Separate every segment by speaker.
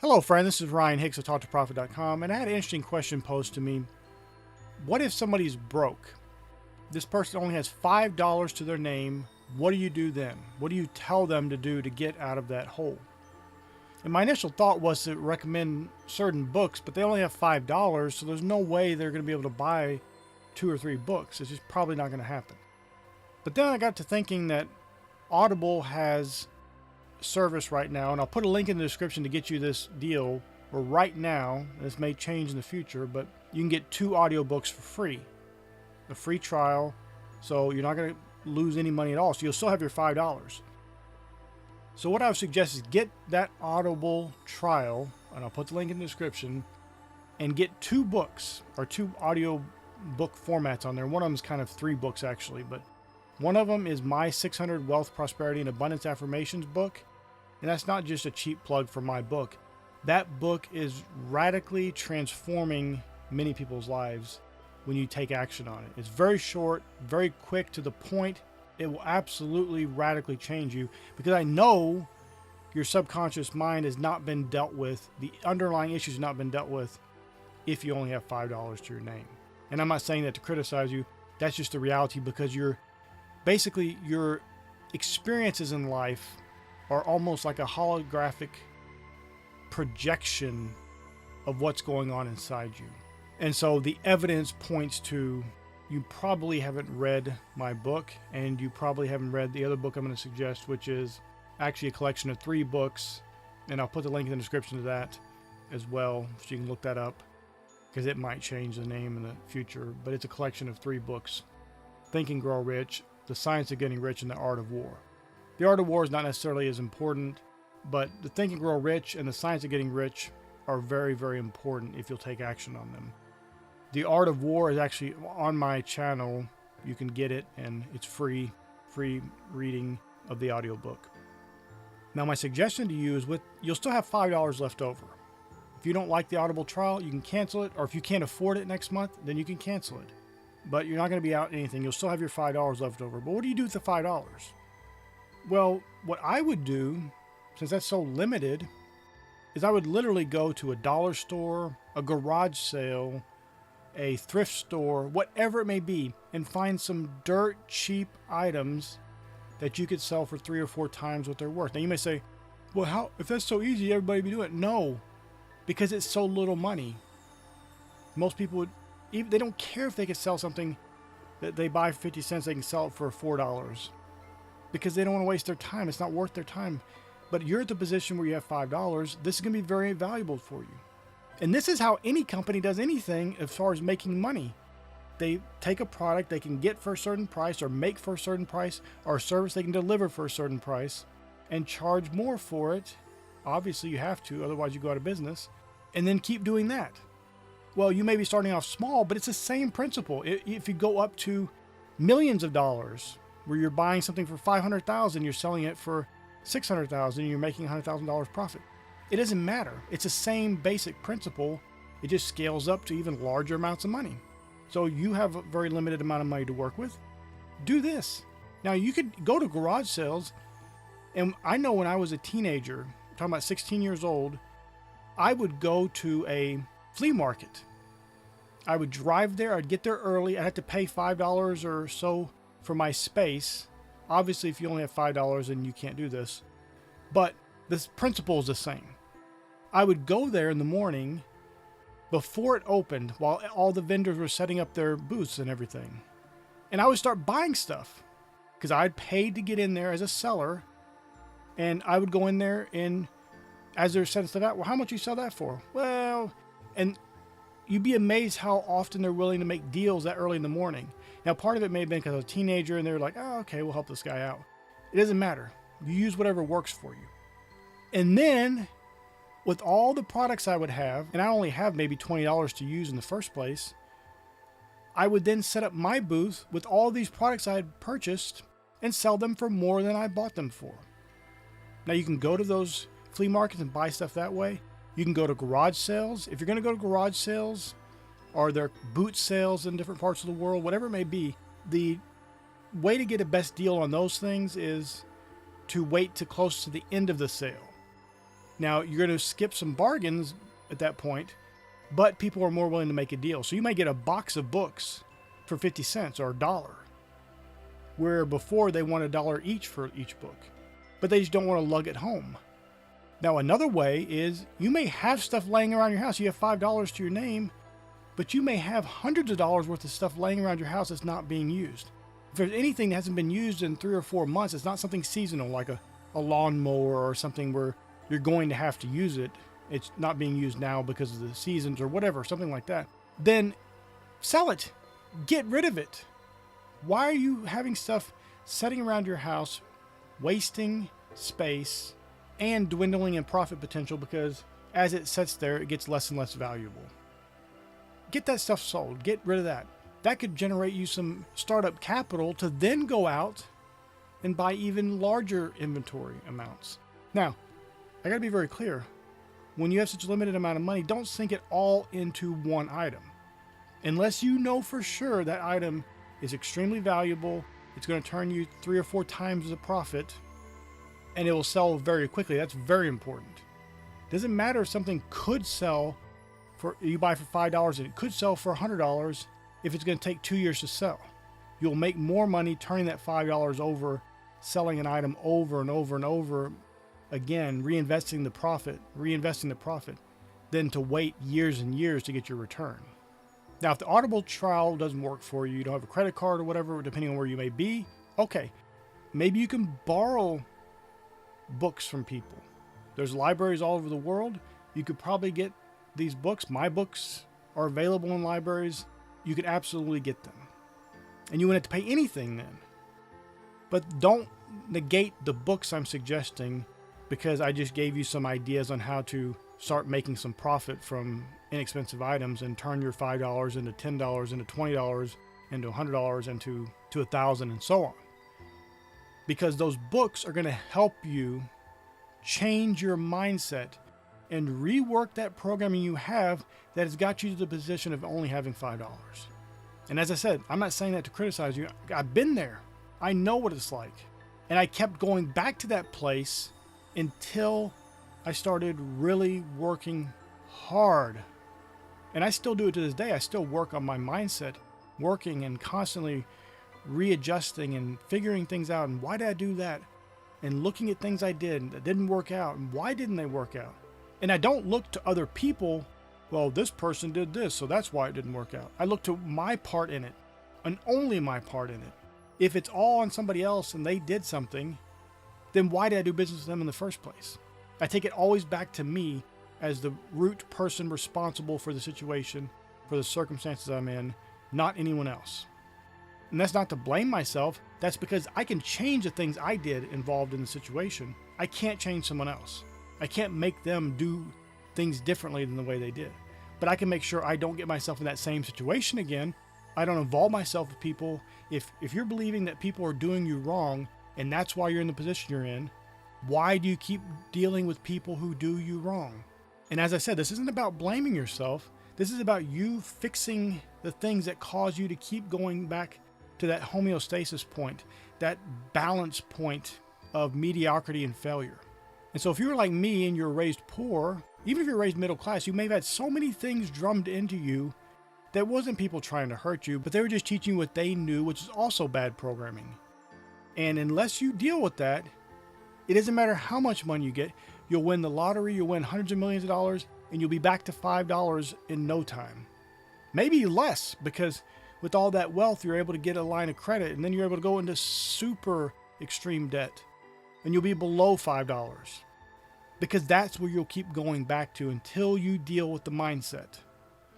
Speaker 1: Hello, friend. This is Ryan Hicks of TaughtToProfit.com, and I had an interesting question posed to me. What if somebody's broke? This person only has $5 to their name. What do you do then? What do you tell them to do to get out of that hole? And my initial thought was to recommend certain books, but they only have $5, so there's no way they're going to be able to buy 2 or 3 books. It's just probably not going to happen. But then I got to thinking that Audible has service right now, and I'll put a link in the description to get you this deal where right now, this may change in the future, but you can get 2 audiobooks for free, a free trial, so you're not going to lose any money at all, so you'll still have your $5. So what I would suggest is get that Audible trial, and I'll put the link in the description, and get 2 books or 2 audio book formats on there. One of them is kind of 3 books actually, but one of them is my 600 Wealth, Prosperity, and Abundance Affirmations book. And that's not just a cheap plug for my book. That book is radically transforming many people's lives when you take action on it. It's very short, very quick, to the point. It will absolutely radically change you, because I know your subconscious mind has not been dealt with. The underlying issues have not been dealt with if you only have $5 to your name. And I'm not saying that to criticize you. That's just the reality, because your experiences in life are almost like a holographic projection of what's going on inside you. And so the evidence points to, you probably haven't read my book, and you probably haven't read the other book I'm going to suggest, which is actually a collection of 3 books. And I'll put the link in the description to that as well, so you can look that up, because it might change the name in the future. But it's a collection of 3 books: Think and Grow Rich, The Science of Getting Rich, and The Art of War. The Art of War is not necessarily as important, but the Think and Grow Rich and The Science of Getting Rich are very, very important if you'll take action on them. The Art of War is actually on my channel. You can get it, and it's free reading of the audiobook. Now, my suggestion to you is, you'll still have $5 left over. If you don't like the Audible trial, you can cancel it, or if you can't afford it next month, then you can cancel it. But you're not going to be out anything. You'll still have your $5 left over. But what do you do with the $5? Well, what I would do, since that's so limited, is I would literally go to a dollar store, a garage sale, a thrift store, whatever it may be, and find some dirt cheap items that you could sell for 3 or 4 times what they're worth. Now you may say, well, if that's so easy, everybody would be doing it. No, because it's so little money. Most people they don't care if they could sell something that they buy for 50 cents, they can sell it for $4. Because they don't want to waste their time. It's not worth their time. But you're at the position where you have $5. This is going to be very valuable for you. And this is how any company does anything as far as making money. They take a product they can get for a certain price, or make for a certain price, or a service they can deliver for a certain price, and charge more for it. Obviously you have to, otherwise you go out of business. And then keep doing that. Well, you may be starting off small, but it's the same principle. If you go up to millions of dollars, where you're buying something for $500,000, you're selling it for $600,000, and you're making $100,000 profit. It doesn't matter. It's the same basic principle. It just scales up to even larger amounts of money. So you have a very limited amount of money to work with. Do this. Now, you could go to garage sales, and I know when I was a teenager, I'm talking about 16 years old, I would go to a flea market. I would drive there. I'd get there early. I'd have to pay $5 or so for my space. Obviously, if you only have $5, then you can't do this. But this principle is the same. I would go there in the morning before it opened, while all the vendors were setting up their booths and everything. And I would start buying stuff, because I'd paid to get in there as a seller. And I would go in there, and as they're setting stuff out, well, how much you sell that for? Well, and you'd be amazed how often they're willing to make deals that early in the morning. Now, part of it may have been because I was a teenager, and they're like, oh, okay, we'll help this guy out. It doesn't matter. You use whatever works for you. And then, with all the products I would have, and I only have maybe $20 to use in the first place, I would then set up my booth with all these products I had purchased and sell them for more than I bought them for. Now, you can go to those flea markets and buy stuff that way. You can go to garage sales. If you're going to go to garage sales, or their boot sales in different parts of the world, whatever it may be, the way to get a best deal on those things is to wait to close to the end of the sale. Now, you're going to skip some bargains at that point, but people are more willing to make a deal. So you might get a box of books for 50 cents or $1, where before they want $1 each for each book, but they just don't want to lug it home. Now, another way is you may have stuff laying around your house. You have $5 to your name, but you may have hundreds of dollars worth of stuff laying around your house that's not being used. If there's anything that hasn't been used in 3 or 4 months, it's not something seasonal like a lawnmower or something where you're going to have to use it. It's not being used now because of the seasons or whatever, something like that. Then sell it. Get rid of it. Why are you having stuff sitting around your house, wasting space and dwindling in profit potential because as it sits there, it gets less and less valuable? Get that stuff sold. Get rid of that. That could generate you some startup capital to then go out and buy even larger inventory amounts. Now, I got to be very clear. When you have such a limited amount of money, don't sink it all into one item. Unless you know for sure that item is extremely valuable, it's going to turn you 3 or 4 times the profit, and it will sell very quickly. That's very important. Doesn't matter if something could sell for, you buy for $5 and it could sell for $100 if it's going to take 2 years to sell. You'll make more money turning that $5 over, selling an item over and over and over again, reinvesting the profit, than to wait years and years to get your return. Now, if the Audible trial doesn't work for you, you don't have a credit card or whatever, depending on where you may be, okay, maybe you can borrow books from people. There's libraries all over the world. You could probably get these books. My books are available in libraries. You could absolutely get them. And you wouldn't have to pay anything then. But don't negate the books I'm suggesting because I just gave you some ideas on how to start making some profit from inexpensive items and turn your $5 into $10, into $20, into $100, into $1,000, and so on. Because those books are going to help you change your mindset and rework that programming you have that has got you to the position of only having $5. And as I said, I'm not saying that to criticize you. I've been there. I know what it's like. And I kept going back to that place until I started really working hard. And I still do it to this day. I still work on my mindset, working and constantly readjusting and figuring things out. And why did I do that? And looking at things I did that didn't work out. And why didn't they work out? And I don't look to other people. Well, this person did this, so that's why it didn't work out. I look to my part in it, and only my part in it. If it's all on somebody else and they did something, then why did I do business with them in the first place? I take it always back to me as the root person responsible for the situation, for the circumstances I'm in, not anyone else. And that's not to blame myself. That's because I can change the things I did involved in the situation. I can't change someone else. I can't make them do things differently than the way they did. But I can make sure I don't get myself in that same situation again. I don't involve myself with people. If you're believing that people are doing you wrong, and that's why you're in the position you're in, why do you keep dealing with people who do you wrong? And as I said, this isn't about blaming yourself. This is about you fixing the things that cause you to keep going back to that homeostasis point, that balance point of mediocrity and failure. And so if you're like me and you're raised poor, even if you're raised middle class, you may have had so many things drummed into you that wasn't people trying to hurt you, but they were just teaching you what they knew, which is also bad programming. And unless you deal with that, it doesn't matter how much money you get. You'll win the lottery, you'll win hundreds of millions of dollars, and you'll be back to $5 in no time. Maybe less, because with all that wealth, you're able to get a line of credit, and then you're able to go into super extreme debt, and you'll be below $5. Because that's where you'll keep going back to until you deal with the mindset.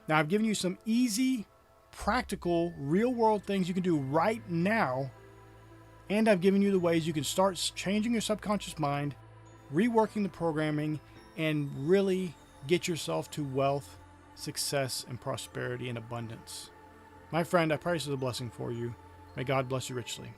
Speaker 1: Now, I've given you some easy, practical, real-world things you can do right now, and I've given you the ways you can start changing your subconscious mind, reworking the programming, and really get yourself to wealth, success, and prosperity and abundance. My friend, I pray this is a blessing for you. May God bless you richly.